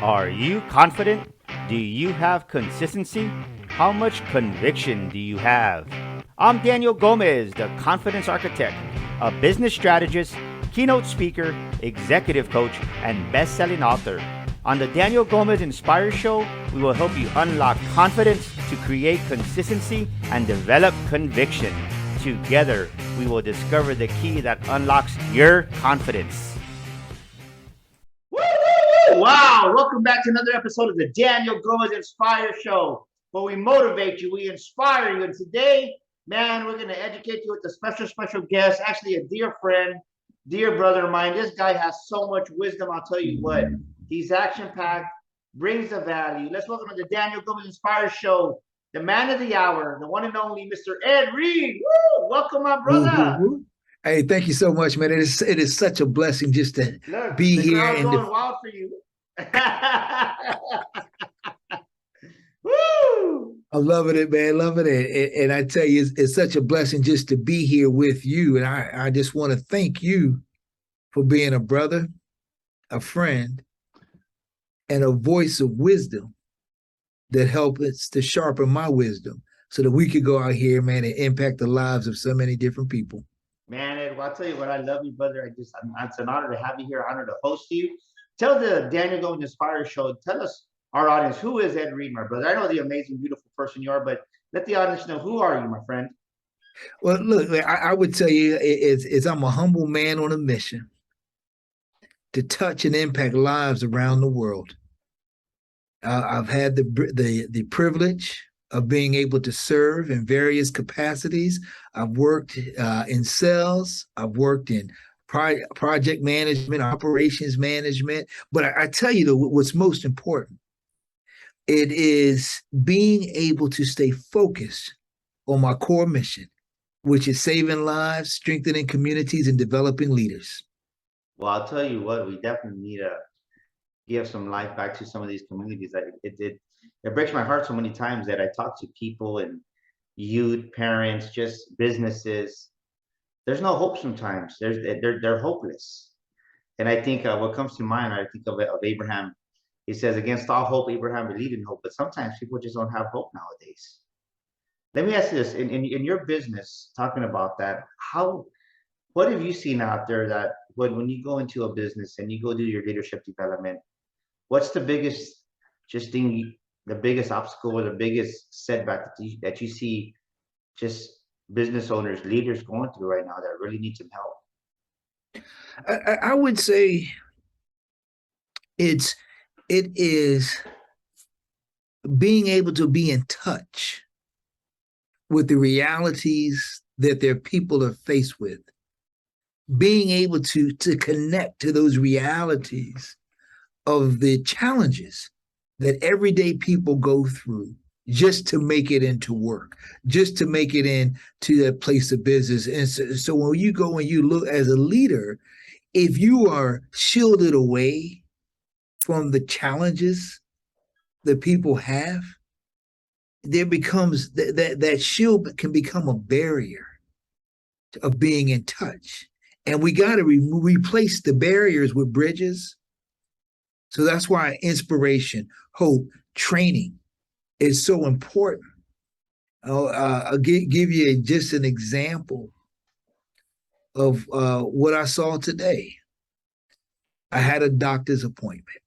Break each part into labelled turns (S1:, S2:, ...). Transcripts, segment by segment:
S1: Are you confident? Do you have consistency? How much conviction do you have? I'm Daniel Gomez, the Confidence Architect, a business strategist, keynote speaker, executive coach, and best selling author. On the Daniel Gomez Inspire Show, we will help you unlock confidence to create consistency and develop conviction. Together, we will discover the key that unlocks your confidence. Wow, welcome back to another episode of the Daniel Gomez Inspire Show, where we motivate you, we inspire you. And today, man, we're going to educate you with a special guest, actually a dear friend, dear brother of mine. This guy has so much wisdom, I'll tell you what. He's action-packed, brings the value. Let's welcome to the Daniel Gomez Inspire Show, the man of the hour, the one and only Mr. Ed Reed. Woo! Welcome, my brother.
S2: Woo. Hey, thank you so much, man. It is such a blessing just to be
S1: The
S2: here
S1: crowd's
S2: and
S1: going wild for you. Woo!
S2: I'm loving it, man. Loving it. And I tell you, it's such a blessing just to be here with you. And I just want to thank you for being a brother, a friend, and a voice of wisdom that helps to sharpen my wisdom so that we could go out here, man, and impact the lives of so many different people.
S1: Man, Ed, well, I'll tell you what, I love you, brother. It's an honor to have you here, honor to host you. Tell the Daniel Gomez Inspire Show, tell us, our audience, who is Ed Reed, my brother? I know the amazing, beautiful person you are, but let the audience know, who are you, my friend?
S2: Well, look, I would tell you, I'm a humble man on a mission to touch and impact lives around the world. I've had the privilege of being able to serve in various capacities. I've worked in sales. I've worked in project management, operations management. But I tell you, though, what's most important, it is being able to stay focused on my core mission, which is saving lives, strengthening communities, and developing leaders.
S1: Well, I'll tell you what, we definitely need to give some life back to some of these communities. It breaks my heart so many times that I talk to people and youth, parents, just businesses. There's no hope sometimes. They're hopeless. And I think what comes to mind, I think of Abraham. He says, "Against all hope, Abraham believed in hope." But sometimes people just don't have hope nowadays. Let me ask you this: in your business, talking about that, how what have you seen out there that when you go into a business and you go do your leadership development, what's the biggest just thing, the biggest obstacle or the biggest setback that you see just business owners, leaders going through right now that really need some help?
S2: I would say it is being able to be in touch with the realities that their people are faced with, being able to connect to those realities of the challenges that everyday people go through just to make it into work, just to make it into that place of business. And so when you go and you look as a leader, if you are shielded away from the challenges that people have, there becomes that shield can become a barrier of being in touch. And we got to replace the barriers with bridges. So that's why inspiration, hope, training is so important. I'll give you just an example of what I saw today. I had a doctor's appointment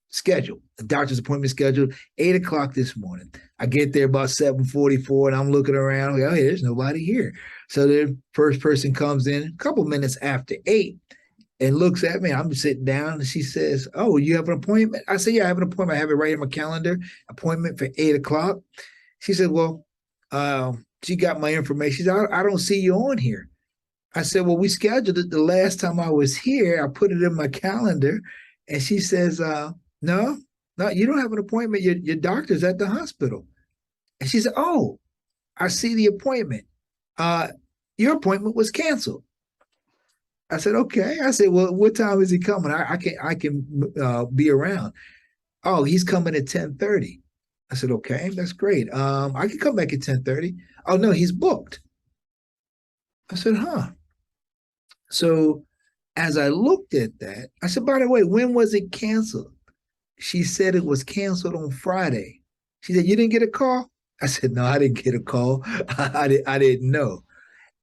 S2: scheduled, 8 o'clock this morning. I get there about 7:44 and I'm looking around, like, oh, hey, there's nobody here. So the first person comes in a couple minutes after 8 and looks at me. I'm sitting down and she says, oh, you have an appointment? I said, yeah, I have an appointment. I have it right in my calendar, appointment for 8 o'clock. She said, well, she got my information. She said, I don't see you on here. I said, well, we scheduled it the last time I was here. I put it in my calendar. And she says, no, you don't have an appointment. Your doctor's at the hospital. And she said, oh, I see the appointment. Your appointment was canceled. I said, okay. I said, well, what time is he coming? I can be around. Oh, he's coming at 10:30. I said, okay, that's great. I can come back at 10:30. Oh, no, he's booked. I said, huh. So as I looked at that, I said, by the way, when was it canceled? She said it was canceled on Friday. She said, "You didn't get a call?" I said, "No, I didn't get a call. I didn't know."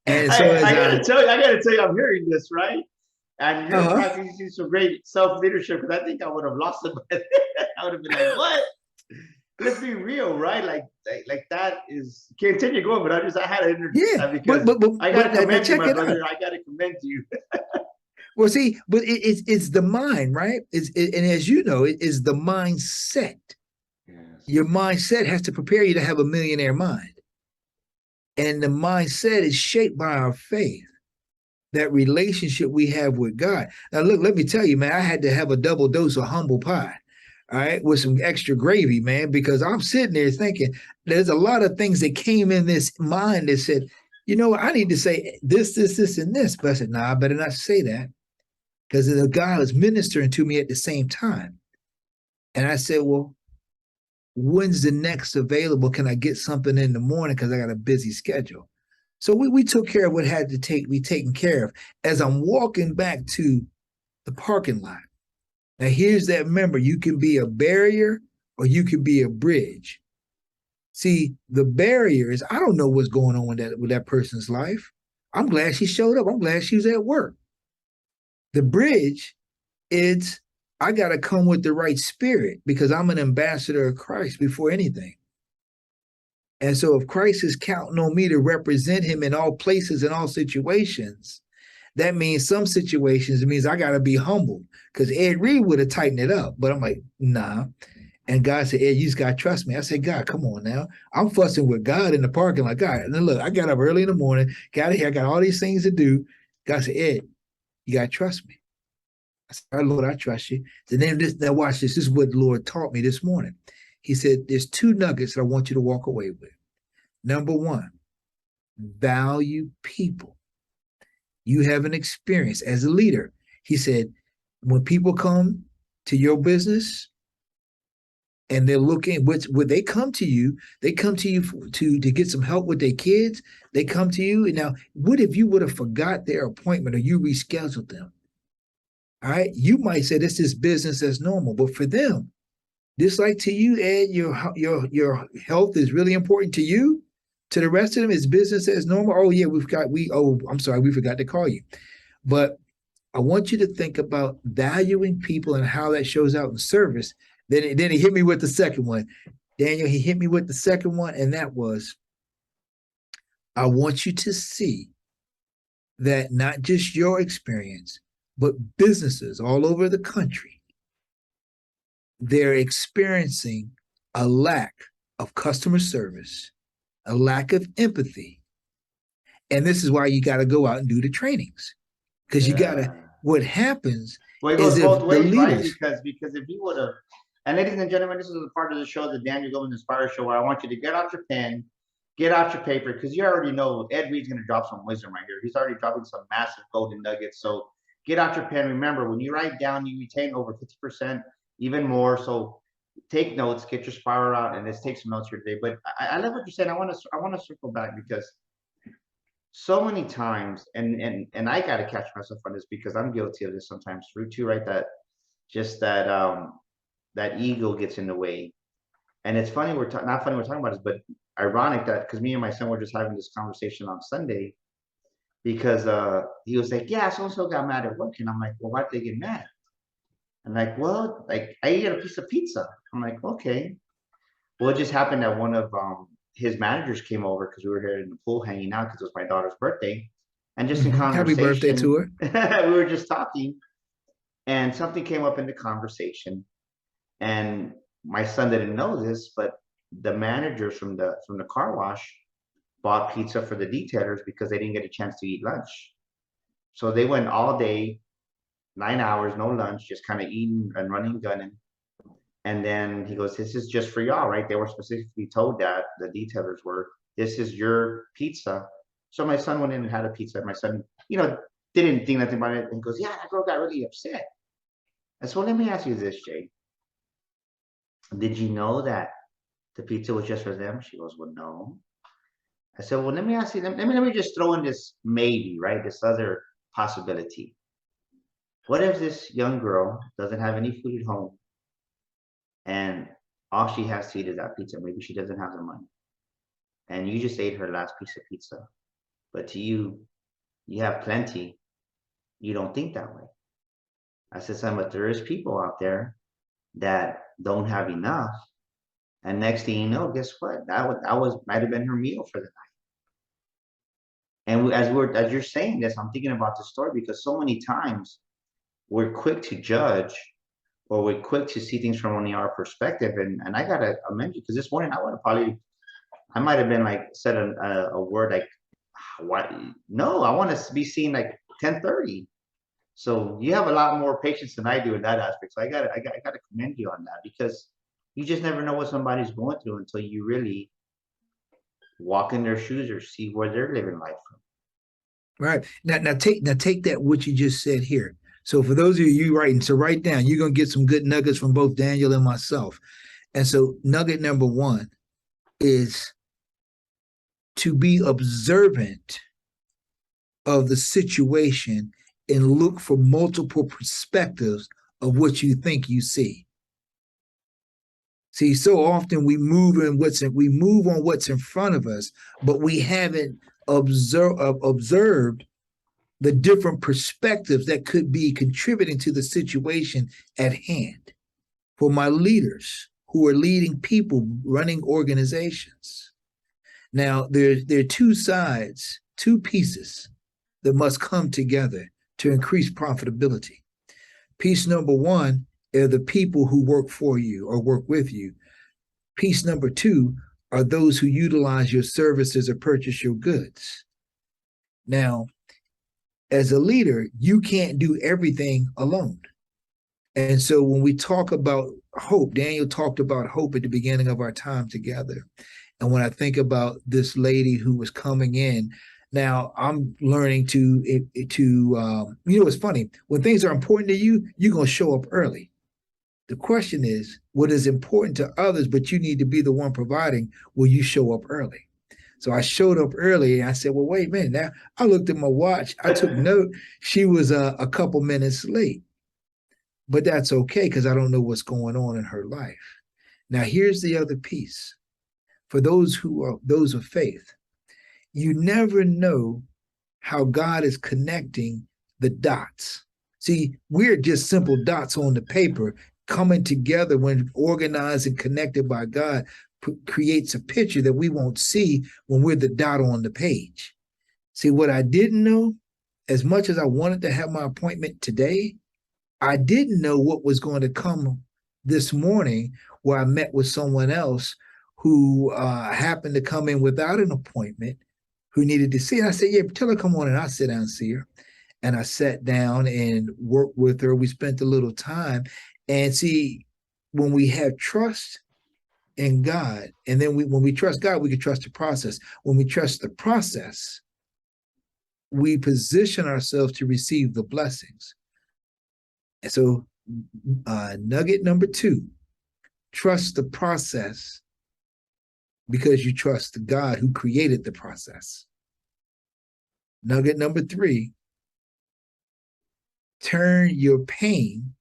S2: And so
S1: I
S2: as
S1: I gotta tell you, I'm hearing this, right? And you're
S2: uh
S1: practicing some great self leadership because I think I would have lost it. I would have been like, "What?" Let's be real, right? Like that is continue going, but I had to introduce
S2: yeah,
S1: that because I got to
S2: now
S1: commend you,
S2: check
S1: my
S2: it out.
S1: brother. I got to commend you.
S2: Well, see, but it's the mind, right? And as you know, it is the mindset.
S1: Yes.
S2: Your mindset has to prepare you to have a millionaire mind, and the mindset is shaped by our faith, that relationship we have with God. Now, look, let me tell you, man, I had to have a double dose of humble pie, all right, with some extra gravy, man, because I'm sitting there thinking there's a lot of things that came in this mind that said, you know, I need to say this, and this. But I said, nah, I better not say that because the guy was ministering to me at the same time. And I said, well, when's the next available? Can I get something in the morning? Because I got a busy schedule. So we took care of what had to be taken care of. As I'm walking back to the parking lot, now here's that member: you can be a barrier or you can be a bridge. See, the barrier is I don't know what's going on with that person's life. I'm glad she showed up. I'm glad she was at work. The bridge is I got to come with the right spirit because I'm an ambassador of Christ before anything. And so if Christ is counting on me to represent him in all places, in all situations, that means some situations, it means I got to be humble because Ed Reed would have tightened it up. But I'm like, nah. And God said, Ed, you just got to trust me. I said, God, come on now. I'm fussing with God in the parking lot. God, and then look, I got up early in the morning, got here, I got all these things to do. God said, Ed, you got to trust me. I said, Lord, I trust you. And then now watch this. This is what the Lord taught me this morning. He said, there's two nuggets that I want you to walk away with. Number one, value people. You have an experience as a leader. He said, when people come to your business and they're looking, would they come to you? They come to you to get some help with their kids. They come to you. And now, what if you would have forgot their appointment or you rescheduled them? All right. You might say this is business as normal, but for them, just like to you, Ed, your health is really important to you. To the rest of them, it's business as normal. Oh yeah, I'm sorry, we forgot to call you. But I want you to think about valuing people and how that shows out in service. Then he hit me with the second one. Daniel, he hit me with the second one, and that was I want you to see that not just your experience, but businesses all over the country, they're experiencing a lack of customer service, a lack of empathy. And this is why you got to go out and do the trainings. Because you got to,
S1: Yeah.
S2: what happens
S1: Well, it
S2: is
S1: goes
S2: if
S1: both
S2: the
S1: ways, right?
S2: leaders,
S1: Because if you would have, and ladies and gentlemen, this is a part of the show, the Daniel Gomes Inspire Show, where I want you to get out your pen, get out your paper, because you already know Ed Reed's going to drop some wisdom right here. He's already dropping some massive golden nuggets. So get out your pen. Remember, when you write down, you retain over 50%, even more. So take notes, get your spiral out, and let's take some notes here today. But I love what you said. I want to circle back because so many times, and I got to catch myself on this because I'm guilty of this sometimes too, right? That just that ego gets in the way. And it's funny not funny we're talking about this, but ironic that because me and my son were just having this conversation on Sunday because he was like, yeah, so and so got mad at work, and I'm like, well, why'd they get mad? I'm like, well, like I ate a piece of pizza. I'm like, okay. Well, it just happened that one of his managers came over because we were here in the pool hanging out because it was my daughter's birthday, and just in
S2: happy birthday
S1: conversation,
S2: to her.
S1: we were just talking, and something came up in the conversation, and my son didn't know this, but the managers from the car wash bought pizza for the detailers because they didn't get a chance to eat lunch. So they went all day, 9 hours, no lunch, just kind of eating and running, gunning. And then he goes, "This is just for y'all, right?" They were specifically told that the detailers were, "This is your pizza." So my son went in and had a pizza. My son, didn't think nothing about it, and goes, "Yeah, that girl got really upset." And so let me ask you this, Jay. Did you know that the pizza was just for them? She goes, "Well, no." I said, "Well, let me ask you. Let me just throw in this maybe, right? This other possibility. What if this young girl doesn't have any food at home? All she has to eat is that pizza. Maybe she doesn't have the money. And you just ate her last piece of pizza. But to you, you have plenty. You don't think that way. I said, son, but there is people out there that don't have enough. And next thing you know, guess what? That was might have been her meal for the night. And as you're saying this, I'm thinking about the story because so many times we're quick to judge or we're quick to see things from only our perspective. And I gotta amend you because this morning I would have probably I might have been like said a word like what no, I want to be seen like 10:30. So you have a lot more patience than I do in that aspect. So I gotta commend you on that because you just never know what somebody's going through until you really walk in their shoes or see where they're living life from.
S2: Right. Now take that what you just said here. So for those of you writing, so write down, you're gonna get some good nuggets from both Daniel and myself. And so nugget number one is to be observant of the situation and look for multiple perspectives of what you think you see. See, so often we move on what's in front of us, but we haven't observed the different perspectives that could be contributing to the situation at hand. For my leaders who are leading people, running organizations. Now, there are two sides, two pieces that must come together to increase profitability. Piece number one are the people who work for you or work with you. Piece number two are those who utilize your services or purchase your goods. Now, as a leader, you can't do everything alone. And so when we talk about hope, Daniel talked about hope at the beginning of our time together. And when I think about this lady who was coming in, now I'm learning it's funny. When things are important to you, you're going to show up early. The question is, what is important to others, but you need to be the one providing, will you show up early? So I showed up early and I said, well, wait a minute. Now I looked at my watch. I took note. She was a couple minutes late, but that's okay because I don't know what's going on in her life. Now, here's the other piece. For those of faith, you never know how God is connecting the dots. See, we're just simple dots on the paper coming together when organized and connected by God creates a picture that we won't see when we're the dot on the page. See, what I didn't know, as much as I wanted to have my appointment today, I didn't know what was going to come this morning where I met with someone else who happened to come in without an appointment who needed to see her. I said, yeah, tell her come on and I'll sit down and see her. And I sat down and worked with her. We spent a little time. And see, when we have trust in God, and then when we trust God, we can trust the process. When we trust the process, we position ourselves to receive the blessings. And so nugget number two, trust the process because you trust the God who created the process. Nugget number three, turn your pain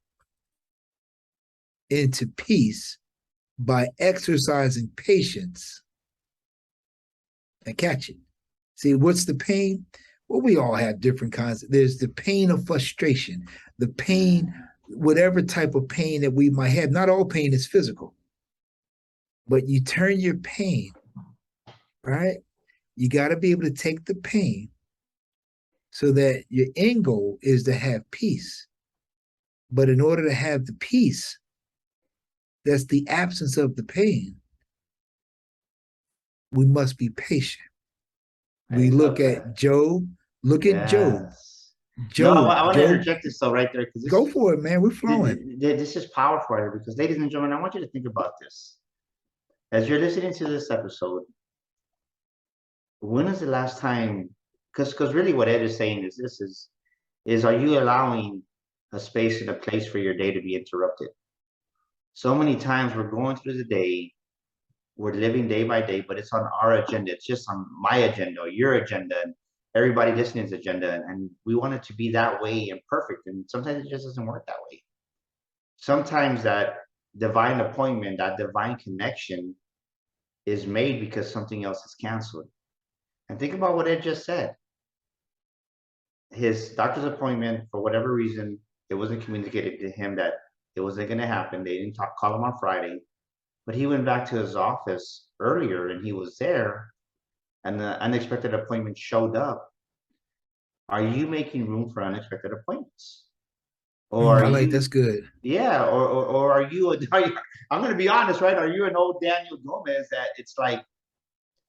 S2: into peace by exercising patience and catch it. See, what's the pain? Well, we all have different kinds. There's the pain of frustration, the pain, whatever type of pain that we might have. Not all pain is physical, but you turn your pain, right? You got to be able to take the pain so that your end goal is to have peace. But in order to have the peace, that's the absence of the pain, we must be patient. We look at Job. Look at Job.
S1: Yes. No, I want to
S2: Job.
S1: interject this though right there because
S2: Go for it, man. We're flowing.
S1: this is powerful right here because ladies and gentlemen, I want you to think about this. As you're listening to this episode, when is the last time? Because really what Ed is saying is is are you allowing a space and a place for your day to be interrupted? So many times we're going through the day, we're living day by day, but it's on our agenda. It's just on my agenda or your agenda and everybody listening's agenda. And we want it to be that way and perfect. And sometimes it just doesn't work that way. Sometimes divine appointment, that divine connection is made because something else is canceled. And think about what Ed just said. His doctor's appointment, for whatever reason, it wasn't communicated to him that it wasn't going to happen. They didn't call him on Friday, but he went back to his office earlier and he was there, and the unexpected appointment showed up. Are you making room for unexpected appointments? Or are
S2: I like
S1: you,
S2: that's good.
S1: yeah, or are you, I'm going to be honest, right? Are you an old Daniel Gomez that it's like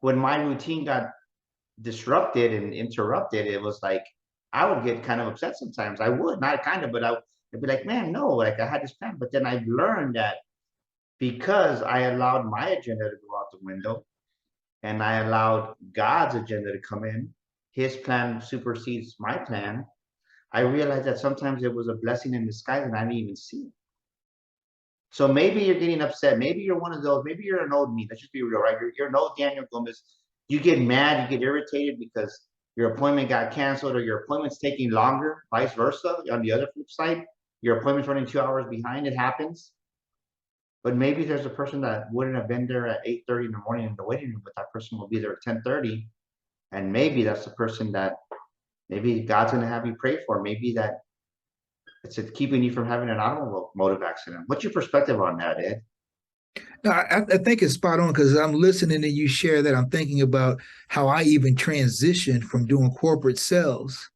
S1: when my routine got disrupted and interrupted, it was like I would get kind of upset sometimes. I would, not kind of, but I'd be like, man, no, like I had this plan. But then I've learned that because I allowed my agenda to go out the window and I allowed God's agenda to come in, his plan supersedes my plan. I realized that sometimes it was a blessing in disguise and I didn't even see it. So maybe you're getting upset. Maybe you're one of those. Maybe you're an old me. Let's just be real, right? You're an old Daniel Gomez. You get mad, you get irritated because your appointment got canceled or your appointment's taking longer, vice versa. On the other flip side, your appointment's running 2 hours behind. It happens. But maybe there's a person that wouldn't have been there at 8:30 in the morning in the waiting room, but that person will be there at 10:30. And maybe that's the person that maybe God's going to have you pray for. Maybe that it's keeping you from having an automotive accident. What's your perspective on that, Ed?
S2: No, I think it's spot on because I'm listening to you share that. I'm thinking about how I even transitioned from doing corporate sales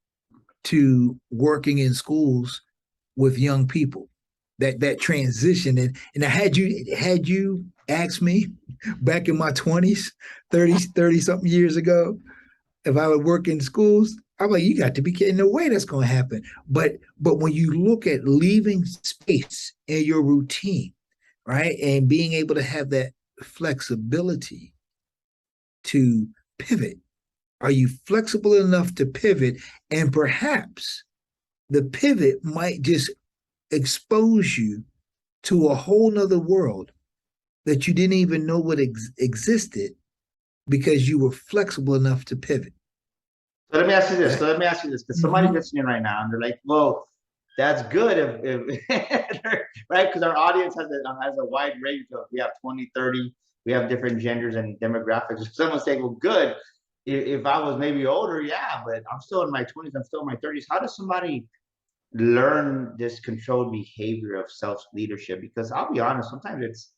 S2: to working in schools with young people. That transition and had you asked me back in my 20s, 30 something years ago, if I would work in schools, I'm like, you got to be kidding. No way that's going to happen. But when you look at leaving space in your routine, right, and being able to have that flexibility to pivot, are you flexible enough to pivot? And perhaps the pivot might just expose you to a whole nother world that you didn't even know what existed because you were flexible enough to pivot.
S1: So let me ask you this.
S2: That,
S1: So let me ask you this, because somebody
S2: mm-hmm.
S1: listening right now, and they're like, "Well, that's good right? Because our audience has a wide range of we have 20, 30, we have different genders and demographics. If someone's saying, "Well, good," if I was maybe older, yeah, but I'm still in my 20s, I'm still in my 30s. How does somebody learn this controlled behavior of self leadership? Because I'll be honest, sometimes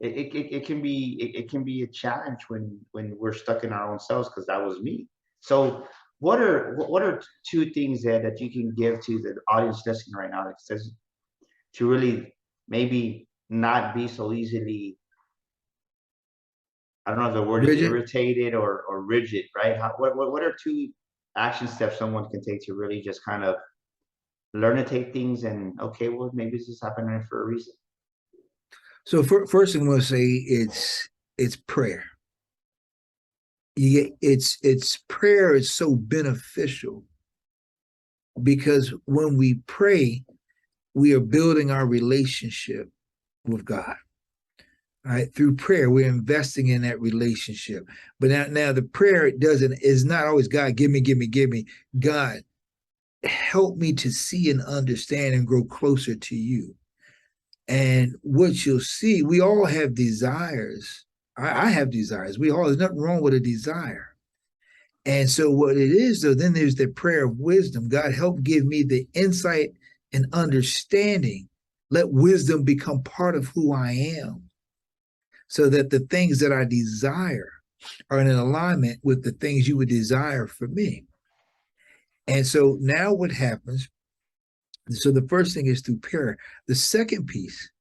S1: it can be a challenge when we're stuck in our own selves, because that was me. So what are two things that you can give to the audience listening right now that says to really maybe not be so easily, I don't know if the word is
S2: Bridget.
S1: irritated or rigid, right? What are two action steps someone can take to really just kind of learn to take things and okay, well, maybe this is happening for a reason.
S2: So first thing I'm going to say it's prayer. It's prayer is so beneficial because when we pray, we are building our relationship with God. All right, through prayer, we're investing in that relationship. But now the prayer is not always God, give me, give me, give me. God, help me to see and understand and grow closer to you. And what you'll see, we all have desires. I have desires. There's nothing wrong with a desire. And so what it is, though, then there's the prayer of wisdom. God, help give me the insight and understanding. Let wisdom become part of who I am so that the things that I desire are in alignment with the things you would desire for me. And so now what happens, so the first thing is through prayer. The second piece,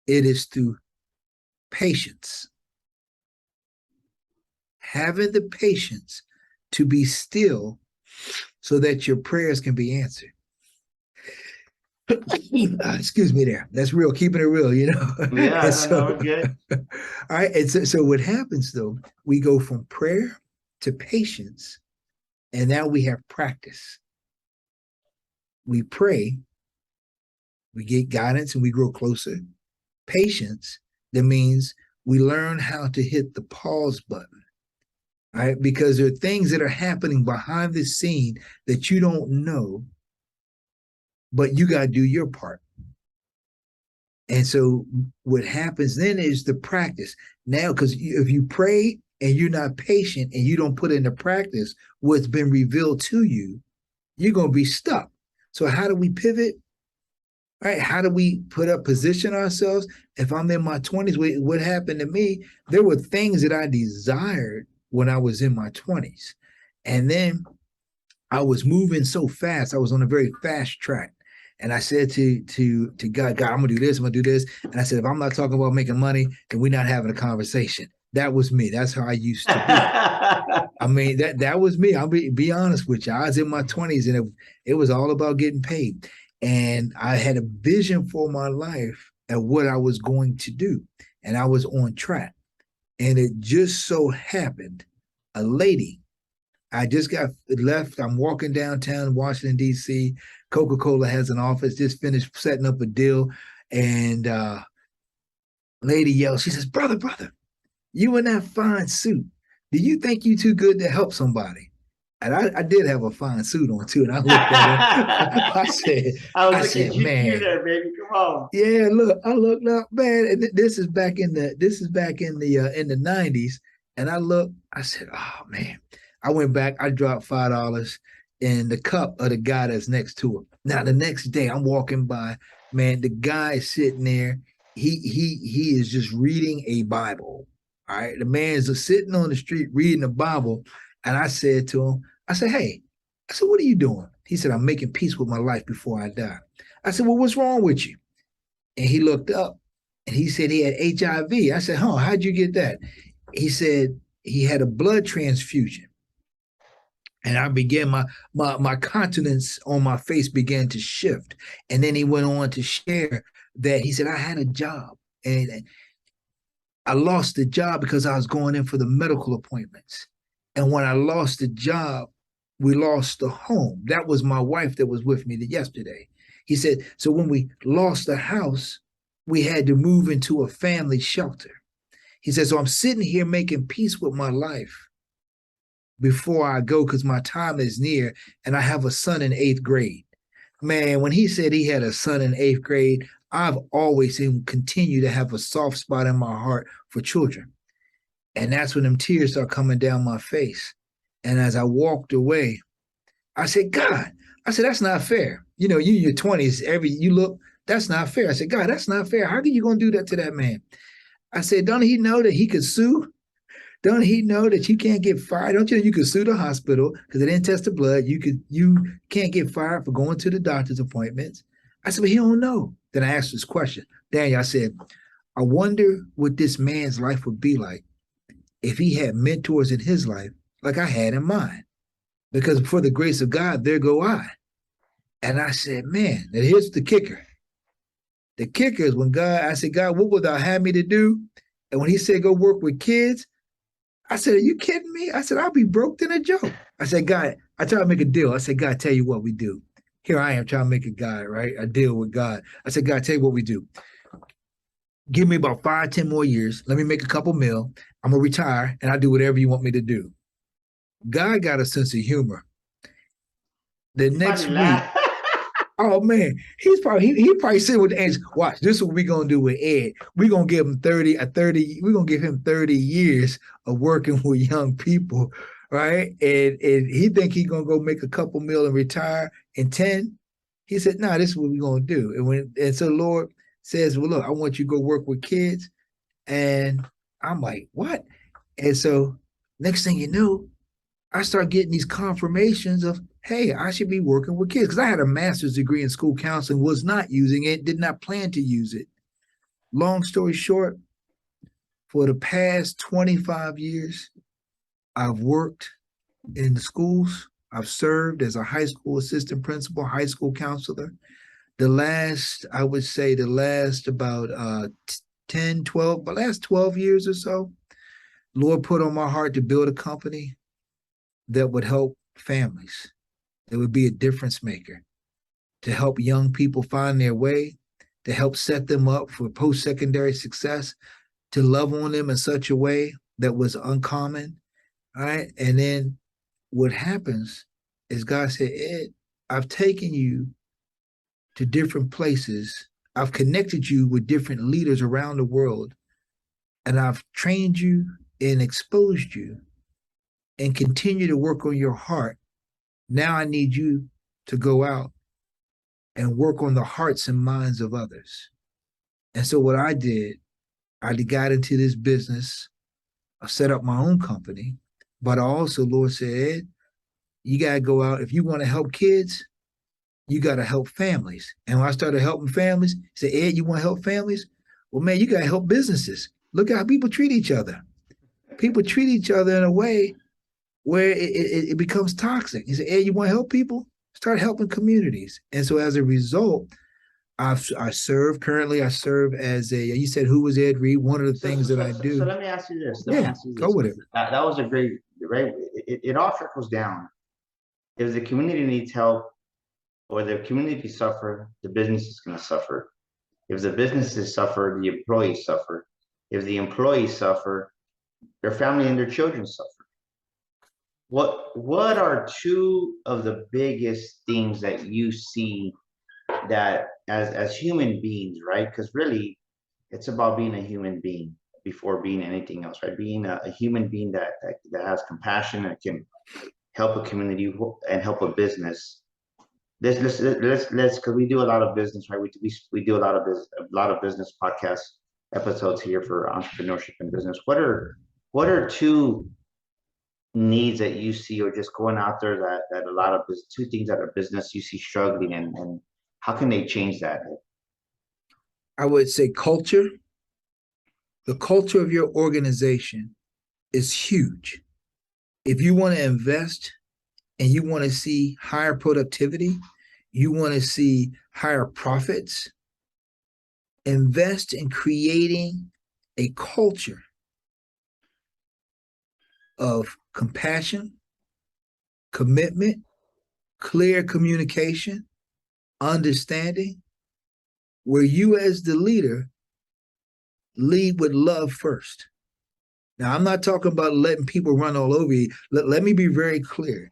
S2: it is through patience. Having the patience to be still so that your prayers can be answered. Excuse me there. That's real, keeping it real, you know.
S1: Yeah,
S2: And
S1: no, no, we're
S2: so,
S1: good.
S2: all right. And so what happens though, we go from prayer to patience, and now we have practice. We pray, we get guidance, and we grow closer. Patience, that means we learn how to hit the pause button. All right, because there are things that are happening behind the scene that you don't know, but you got to do your part. And so what happens then is the practice. Now, because if you pray and you're not patient and you don't put into practice what's been revealed to you, you're going to be stuck. So how do we pivot? All right, how do we position ourselves? If I'm in my 20s, what happened to me? There were things that I desired when I was in my 20s. And then I was moving so fast. I was on a very fast track. And I said to God, I'm gonna do this, I'm gonna do this. And I said, if I'm not talking about making money, then we're not having a conversation. That was me. That's how I used to be. I mean, that was me. I'll be honest with you. I was in my 20s and it was all about getting paid. And I had a vision for my life and what I was going to do. And I was on track. And it just so happened, a lady, I just got left. I'm walking downtown Washington, D.C. Coca-Cola has an office, just finished setting up a deal. And lady yells, she says, brother, you in that fine suit. Do you think you too good to help somebody? And I did have a fine suit on too. And I looked at her.
S1: I was
S2: I
S1: looking
S2: said,
S1: at you
S2: man,
S1: there, baby. Come on.
S2: yeah, look, I looked up, man. And this is back in the 90s. And I looked, I said, oh man. I went back, I dropped $5 in the cup of the guy that's next to him. Now the next day I'm walking by, man, the guy is sitting there. He is just reading a Bible. All right. The man is just sitting on the street reading the Bible. And I said to him, I said, hey, I said, what are you doing? He said, I'm making peace with my life before I die. I said, well, what's wrong with you? And he looked up and he said he had HIV. I said, huh, how'd you get that? He said he had a blood transfusion. And I began my countenance on my face began to shift. And then he went on to share that he said, I had a job and I lost the job because I was going in for the medical appointments. And when I lost the job, we lost the home. That was my wife that was with me yesterday. He said, so when we lost the house, we had to move into a family shelter. He said, so I'm sitting here making peace with my life before I go because my time is near and I have a son in 8th grade. Man, when he said he had a son in 8th grade, I've always seen him continue to have a soft spot in my heart for children. And that's when them tears start coming down my face. And as I walked away, I said, God, I said, that's not fair. You know, you in your 20s, you look, that's not fair. I said, God, that's not fair. How are you going to do that to that man? I said, don't he know that he could sue? Don't he know that you can't get fired? Don't you know you could sue the hospital because they didn't test the blood? You can't get fired for going to the doctor's appointments. I said, but he don't know. Then I asked this question. Daniel, I said, I wonder what this man's life would be like if he had mentors in his life like I had in mine. Because for the grace of God, there go I. And I said, man, and here's the kicker. The kicker is when I said, God, what would thou have me to do? And when he said, go work with kids, I said, are you kidding me? I said, I'll be broke than a joke. I said, God, I try to make a deal. I said, God, tell you what we do. Here I am trying to make a guy, right? A deal with God. I said, God, tell you what we do. Give me about 5, 10 more years. Let me make a couple mil. I'm going to retire and I'll do whatever you want me to do. God got a sense of humor. The
S1: You
S2: next
S1: probably
S2: week,
S1: laugh.
S2: oh man, he probably said with the angels, watch, this is what we're gonna do with Ed. We're gonna give him 30, we're gonna give him 30 years of working with young people, right? And he think he gonna go make a couple mil and retire in 10. He said, no, this is what we're gonna do. And so Lord says, well, look, I want you to go work with kids. And I'm like, what? And so next thing you know, I start getting these confirmations of, hey, I should be working with kids because I had a master's degree in school counseling, was not using it, did not plan to use it. Long story short, for the past 25 years, I've worked in the schools. I've served as a high school assistant principal, high school counselor. I would say the last about 10, 12, but last 12 years or so, Lord put on my heart to build a company that would help families, that would be a difference maker, to help young people find their way, to help set them up for post-secondary success, to love on them in such a way that was uncommon. All right. And then what happens is God said, Ed, I've taken you to different places I've connected you with different leaders around the world, and I've trained you and exposed you and continue to work on your heart. Now I need you to go out and work on the hearts and minds of others. And so what I did, I got into this business. I set up my own company, but I also, Lord said, Ed, you got to go out. If you want to help kids, you got to help families. And when I started helping families, he said, Ed, you want to help families? Well, man, you got to help businesses. Look how people treat each other. People treat each other in a way where it becomes toxic. He said, Ed, you want to help people? Start helping communities. And so as a result, I serve currently. I serve as a. You said who was Ed Reed? One of the
S1: So,
S2: things
S1: so,
S2: that
S1: so,
S2: I
S1: so so
S2: do.
S1: let me ask you this. Let me
S2: Yeah,
S1: ask you
S2: go
S1: this,
S2: with it.
S1: because that was a great, right? It all trickles down. If the community needs help or the community suffer, the business is going to suffer. If the businesses suffer, the employees suffer. If the employees suffer, their family and their children suffer. What are two of the biggest things that you see that as human beings, right? Because really, it's about being a human being before being anything else, right? Being a human being that has compassion and can help a community and help a business. Let's because we do a lot of business, right? We do a lot of business podcast episodes here for entrepreneurship and business. What are two needs that you see, or just going out there that a lot of two things that are business you see struggling, and how can they change that?
S2: I would say culture. The culture of your organization is huge. If you want to invest and you want to see higher productivity, you want to see higher profits, invest in creating a culture of compassion, commitment, clear communication, understanding, where you as the leader lead with love first. Now, I'm not talking about letting people run all over you. Let me be very clear.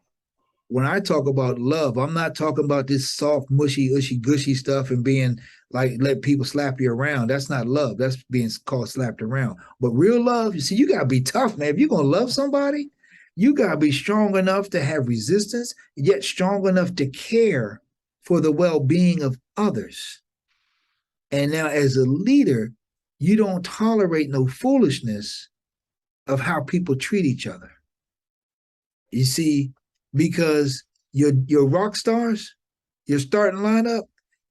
S2: When I talk about love, I'm not talking about this soft, mushy, ushy, gushy stuff and being like, let people slap you around. That's not love. That's being called slapped around. But real love, you see, you got to be tough, man. If you're going to love somebody, you got to be strong enough to have resistance, yet strong enough to care for the well being of others. And now, as a leader, you don't tolerate no foolishness of how people treat each other. You see, because your rock stars, your starting lineup,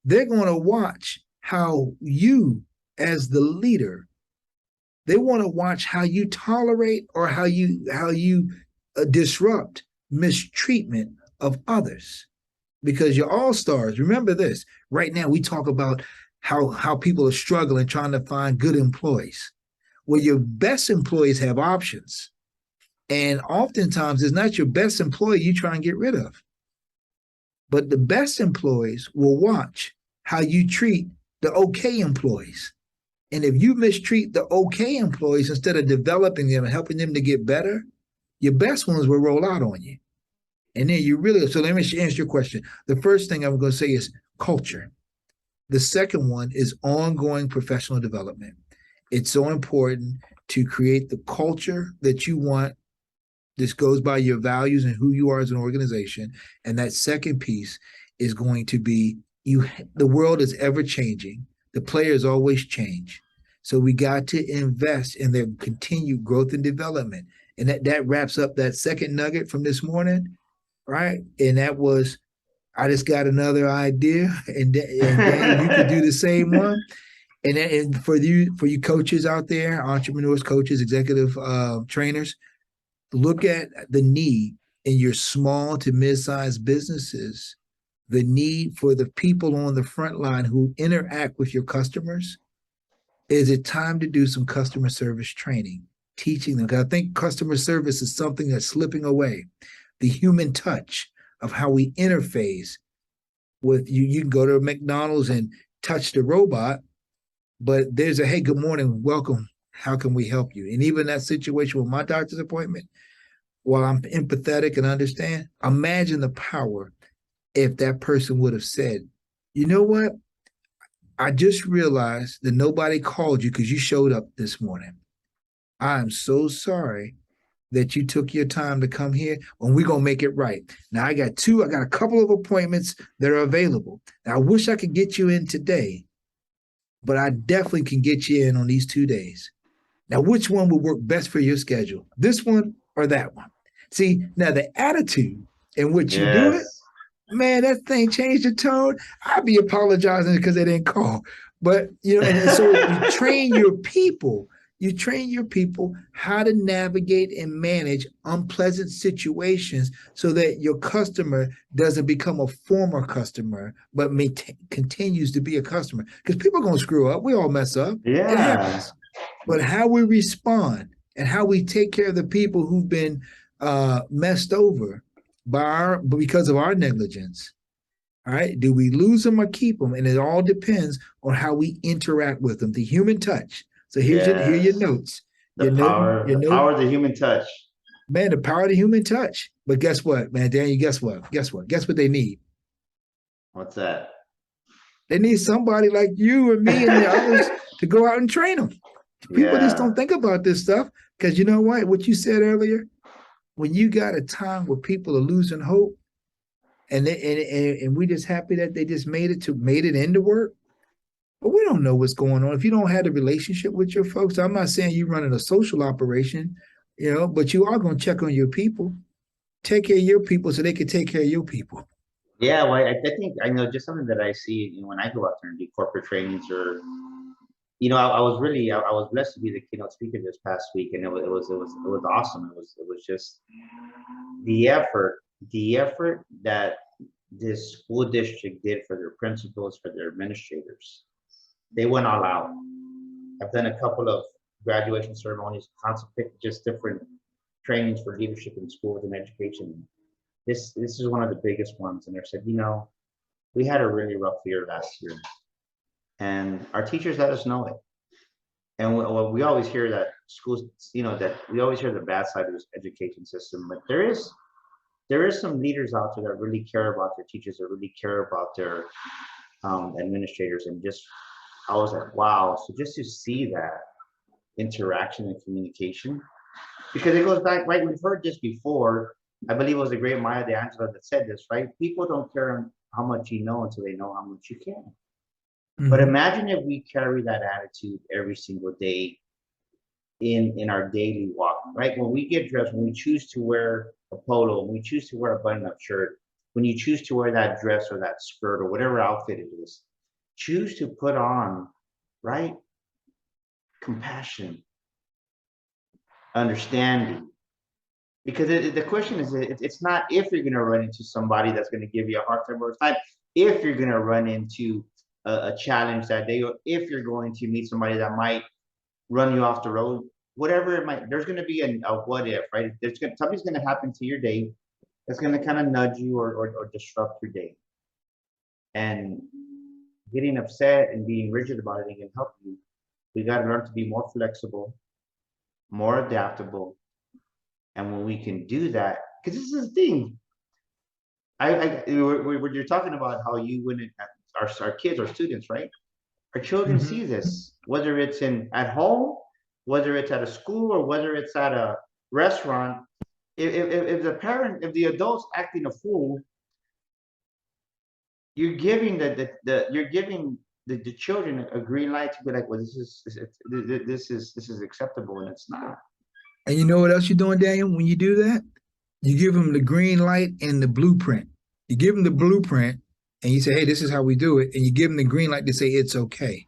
S2: they're going to watch how you, as the leader, they want to watch how you tolerate or how you disrupt mistreatment of others. Because your all stars, remember this. Right now, we talk about how people are struggling trying to find good employees. Well, your best employees have options. And oftentimes, it's not your best employee you try and get rid of. But the best employees will watch how you treat the okay employees. And if you mistreat the okay employees instead of developing them and helping them to get better, your best ones will roll out on you. And then you really, so let me answer your question. The first thing I'm going to say is culture. The second one is ongoing professional development. It's so important to create the culture that you want. This goes by your values and who you are as an organization. And that second piece is going to be you. The world is ever changing. The players always change. So we got to invest in their continued growth and development. And that wraps up that second nugget from this morning, right? And that was, I just got another idea, and Daniel, you could do the same one. And for you coaches out there, entrepreneurs, coaches, executive trainers, look at the need in your small to mid-sized businesses, the need for the people on the front line who interact with your customers. Is it time to do some customer service training, teaching them? Because I think customer service is something that's slipping away. The human touch of how we interface with you. You can go to McDonald's and touch the robot, but there's a, hey, good morning, welcome. How can we help you? And even that situation with my doctor's appointment, while I'm empathetic and understand, imagine the power if that person would have said, you know what? I just realized that nobody called you because you showed up this morning. I'm so sorry that you took your time to come here, and we're gonna make it right. Now I got a couple of appointments that are available. Now, I wish I could get you in today, but I definitely can get you in on these 2 days. Now, which one would work best for your schedule? This one or that one? See, now the attitude in which you do it,
S1: Yes.
S2: man, that thing changed the tone. I'd be apologizing because they didn't call. But and so you train your people how to navigate and manage unpleasant situations so that your customer doesn't become a former customer, but continues to be a customer. Because people are going to screw up. We all mess up. It
S1: Yeah.
S2: happens. But how we respond and how we take care of the people who've been messed over because of our negligence. All right. Do we lose them or keep them? And it all depends on how we interact with them. The human touch. So here are your
S1: Yes.
S2: notes. Your
S1: The
S2: note,
S1: power of the human touch.
S2: man, the power of the human touch. But guess what, man, Daniel, guess what? Guess what they need?
S1: What's that?
S2: They need somebody like you and me and the others to go out and train them. People just
S1: Yeah.
S2: don't think about this stuff because you know what? What you said earlier, when you got a time where people are losing hope, and we just happy that they just made it into work. But we don't know what's going on. If you don't have a relationship with your folks, I'm not saying you running a social operation, but you are going to check on your people, take care of your people so they can take care of your people.
S1: Yeah, well, I think I know just something that I see, when I go out there and do corporate trainings, or I was really I was blessed to be the keynote speaker this past week, and it was awesome. It was just the effort the effort that this school district did for their principals, for their administrators. They went all out. I've done a couple of graduation ceremonies, just different trainings for leadership in schools and education. This is one of the biggest ones, and they said, we had a really rough year last year, and our teachers let us know it. And we always hear that schools, that we always hear the bad side of this education system, but there is some leaders out there that really care about their teachers, that really care about their administrators, and just I was like, wow. So just to see that interaction and communication, because it goes back, right? We've heard this before. I believe it was the great Maya Angelou that said this, right? People don't care how much you know until they know how much you can. But
S2: Mm-hmm.
S1: imagine if we carry that attitude every single day in our daily walk, right? When we get dressed, when we choose to wear a polo, when we choose to wear a button-up shirt, when you choose to wear that dress or that skirt or whatever outfit it is, choose to put on, right? Compassion, understanding. Because the question is, it's not if you're going to run into somebody that's going to give you a hard time, or it's not if you're going to run into a challenge that day, or if you're going to meet somebody that might run you off the road, whatever it might. There's going to be a what if, right? Something's going to happen to your day that's going to kind of nudge you, or disrupt your day. And getting upset and being rigid about it can help you. We got to learn to be more flexible, more adaptable. And when we can do that, because this is the thing, you're talking about how you wouldn't, our kids, our students, right? Our children
S2: Mm-hmm.
S1: see this, whether it's at home, whether it's at a school, or whether it's at a restaurant. If the adult's acting a fool, you're giving the children a green light to be like, well, this is acceptable, and it's not.
S2: And you know what else you're doing, Daniel? When you do that, you give them the green light and the blueprint. You give them the blueprint and you say, hey, this is how we do it. And you give them the green light to say it's okay.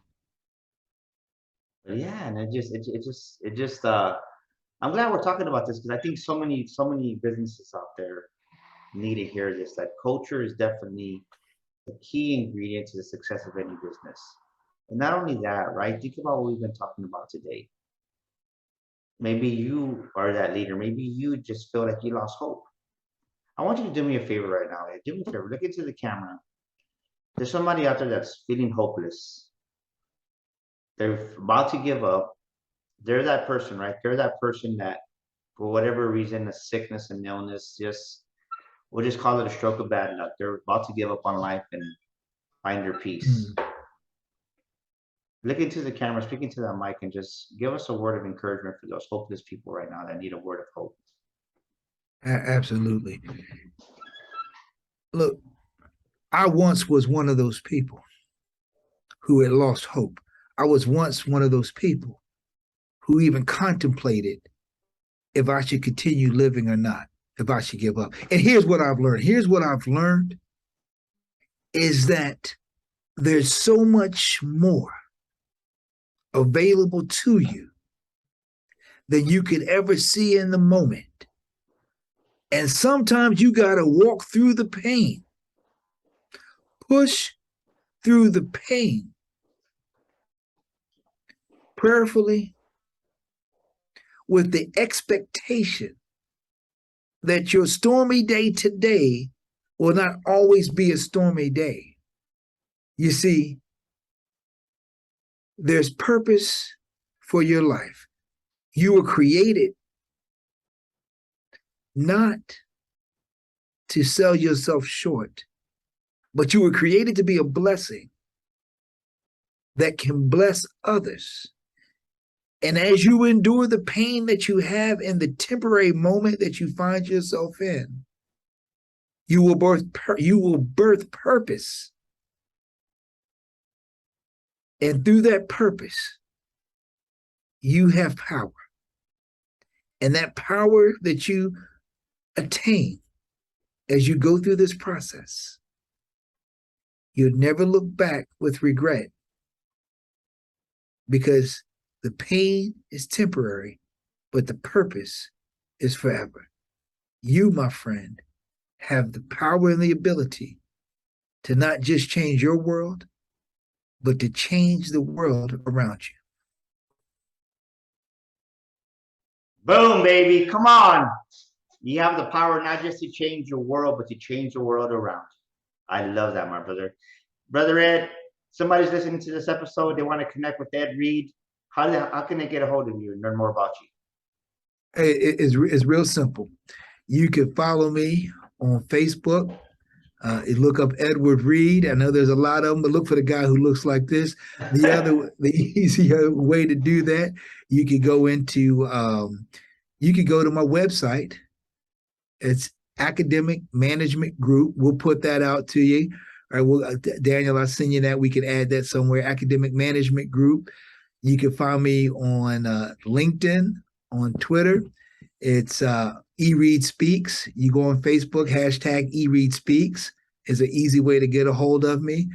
S1: But yeah, and it just I'm glad we're talking about this, because I think so many businesses out there need to hear this, that culture is definitely the key ingredient to the success of any business. And not only that, right? Think about what we've been talking about today. Maybe you are that leader. Maybe you just feel like you lost hope. I want you to do me a favor right now. Do me a favor. Look into the camera. There's somebody out there that's feeling hopeless. They're about to give up. They're that person, right? They're that person that, for whatever reason, a sickness and illness, we'll just call it a stroke of bad luck. They're about to give up on life and find their peace.
S2: Mm.
S1: look into the camera, speak into that mic, and just give us a word of encouragement for those hopeless people right now that need a word of hope.
S2: Absolutely. Look, I once was one of those people who had lost hope. I was once one of those people who even contemplated if I should continue living or not, if I should give up. And here's what I've learned. Here's what I've learned is that there's so much more available to you than you could ever see in the moment. And sometimes you got to walk through the pain, push through the pain prayerfully with the expectation that your stormy day today will not always be a stormy day. You see, there's purpose for your life. You were created not to sell yourself short, but you were created to be a blessing that can bless others. And as you endure the pain that you have in the temporary moment that you find yourself in, you will birth purpose. And through that purpose, you have power. And that power that you attain as you go through this process, you'll never look back with regret, because the pain is temporary, but the purpose is forever. You, my friend, have the power and the ability to not just change your world, but to change the world around you.
S1: Boom, baby. Come on. You have the power not just to change your world, but to change the world around you. I love that, my brother. Brother Ed, somebody's listening to this episode. They want to connect with Ed Reed. How can they get a hold of you and learn more about you?
S2: It's real simple. You can follow me on Facebook. You look up Edward Reed. I know there's a lot of them, but look for the guy who looks like this. The easier way to do that, you could go to my website. It's Academic Management Group. We'll put that out to you. All right, Daniel, I'll send you that. We can add that somewhere. Academic Management Group. You can find me on LinkedIn, on Twitter. It's eRead Speaks. You go on Facebook, hashtag eRead Speaks is an easy way to get a hold of me.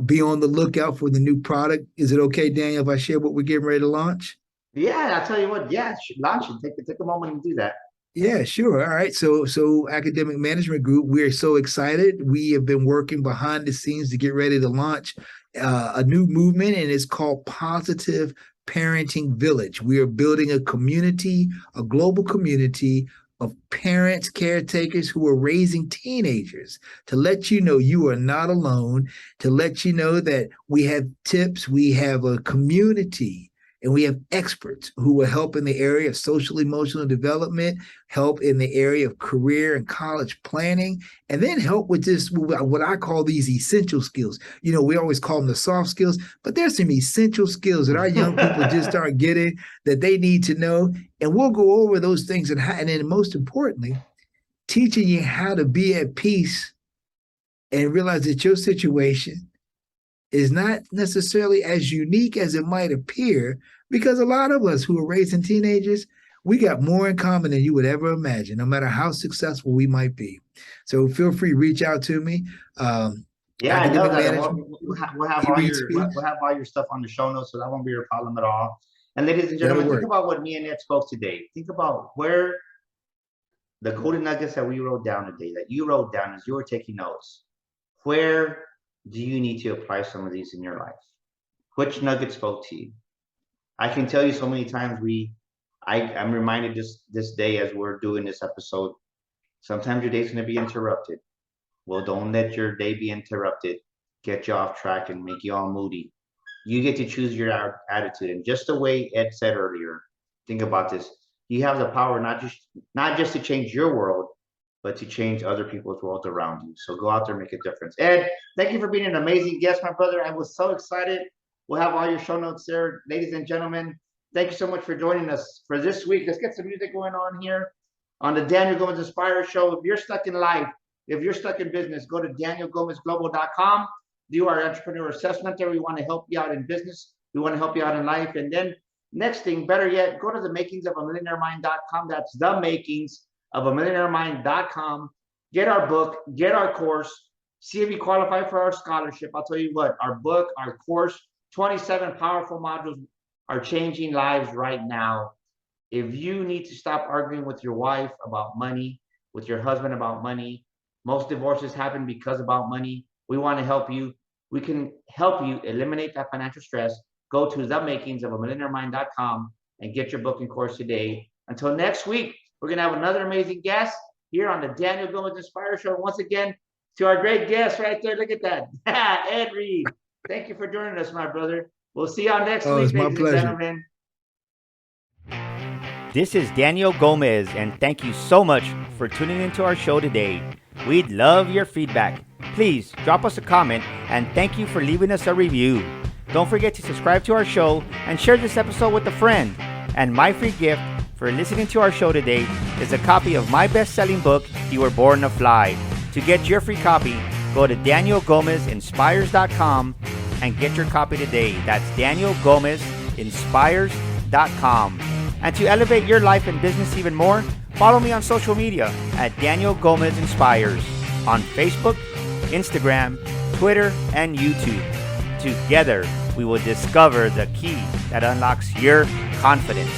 S2: Be on the lookout for the new product. Is it okay, Daniel, if I share what we're getting ready to launch?
S1: Yeah, I'll tell you what. Yeah, launch it. Take a moment and do that.
S2: Yeah, sure. All right. So Academic Management Group, we're so excited. We have been working behind the scenes to get ready to launch a new movement, and it's called Positive Parenting Village. We are building a community, a global community of parents, caretakers who are raising teenagers, to let you know you are not alone, to let you know that we have tips, we have a community, and we have experts who will help in the area of social emotional development, help in the area of career and college planning, and then help with this, what I call these essential skills. You know, we always call them the soft skills, but there's some essential skills that our young people just aren't getting that they need to know. And we'll go over those things and then most importantly, teaching you how to be at peace and realize that your situation is not necessarily as unique as it might appear, because a lot of us who are raising teenagers, we got more in common than you would ever imagine, no matter how successful we might be. So feel free to reach out to me.
S1: Yeah, I love that. And we'll have all your stuff on the show notes, so that won't be a problem at all. And ladies and gentlemen, think about what me and Ed spoke today. Think about where the golden nuggets that we wrote down today, that you wrote down as you were taking notes. Where do you need to apply some of these in your life? Which nugget spoke to you? I can tell you so many times I'm reminded this day as we're doing this episode, sometimes your day's going to be interrupted. Well, don't let your day be interrupted, get you off track and make you all moody. You get to choose your attitude. And just the way Ed said earlier, think about this. You have the power not just to change your world, but to change other people's worlds around you. So go out there and make a difference. Ed, thank you for being an amazing guest, my brother. I was so excited. We'll have all your show notes there. Ladies and gentlemen, thank you so much for joining us for this week. Let's get some music going on here on the Daniel Gomez Inspire Show. If you're stuck in life, if you're stuck in business, go to danielgomezglobal.com. Do our entrepreneur assessment there. We want to help you out in business. We want to help you out in life. And then next thing, better yet, go to the makings of a millionairemind.com. That's the makings of a millionairemind.com. Get our book, get our course, see if you qualify for our scholarship. I'll tell you what, our book, our course, 27 powerful modules are changing lives right now. If you need to stop arguing with your wife about money, with your husband about money, most divorces happen because about money. We want to help you. We can help you eliminate that financial stress. Go to themakingsofaMillionaireMind.com and get your book and course today. Until next week, we're going to have another amazing guest here on the Daniel Gomez Inspire Show. Once again, to our great guest right there, look at that, Ed Reed. Thank you for joining us, my brother. We'll see y'all next week,
S2: It's my
S1: ladies
S2: pleasure.
S1: and gentlemen.
S3: This is Daniel Gomez, and thank you so much for tuning into our show today. We'd love your feedback. Please drop us a comment, and thank you for leaving us a review. Don't forget to subscribe to our show and share this episode with a friend. And my free gift for listening to our show today is a copy of my best-selling book, You Were Born to Fly. To get your free copy, go to danielgomezinspires.com and get your copy today. That's danielgomezinspires.com. And to elevate your life and business even more, follow me on social media at Daniel Gomez Inspires on Facebook, Instagram, Twitter, and YouTube. Together, we will discover the key that unlocks your confidence.